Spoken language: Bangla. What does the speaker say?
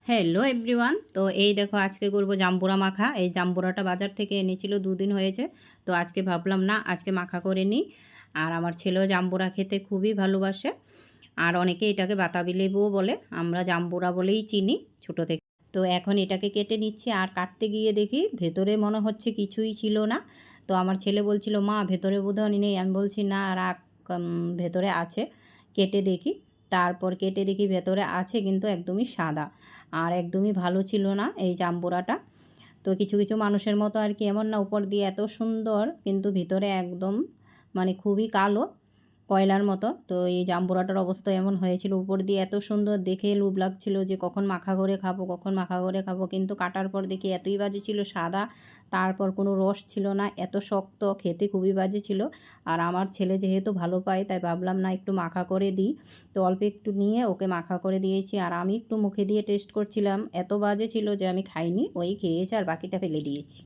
Hello everyone. তো এই দেখো আজকে করব জাম্বুরা মাখা। এই জাম্বুরাটা বাজার থেকে এনেছিল, 2 দিন হয়েছে। তো আজকে ভাবলাম না আজকে মাখা করে নিই। আর আমার ছেলেও জাম্বুরা খেতে খুবই ভালোবাসে। আর অনেকে এটাকে বাতাবি লেবুও বলে, আমরা জাম্বুরা বলেই চিনি ছোট থেকে। তো এখন এটাকে কেটে নিচ্ছি, আর কাটতে গিয়ে দেখি ভেতরে মনে হচ্ছে কিছুই ছিল না। তো আমার ছেলে বলছিল মা ভেতরে বোধহয় নেই। আমি বলছি না রাখ, ভেতরে আছে, কেটে দেখি। তারপর কেটে দেখি ভেতরে আছে, কিন্তু একদমই সাদা। আর একদমই ভালো ছিল না এই জাম্বুরাটা। তো কিছু কিছু মানুষের মতো আর কি, এমন না উপর দিয়ে এত সুন্দর কিন্তু ভিতরে একদম মানে খুবই কালো, কয়লার মতো। তো এই জাম্বুরাটার অবস্থা এমন হয়েছিল, উপর দিয়ে এত সুন্দর দেখে লোভ লাগছিল যে কখন মাখা করে খাবো, কখন মাখা করে খাবো, কিন্তু কাটার পর দেখি এতই বাজে ছিল, সাদা। তারপর কোনো রস ছিল না, এত শক্ত, খেতে খুবই বাজে ছিল। আর আমার ছেলে যেহেতু ভালো পায় তাই ভাবলাম না একটু মাখা করে দিই। তো অল্প একটু নিয়ে ওকে মাখা করে দিয়েছি, আর আমি একটু মুখে দিয়ে টেস্ট করছিলাম। এত বাজে ছিল যে আমি খাইনি, ওই খেয়েছে আর বাকিটা ফেলে দিয়েছি।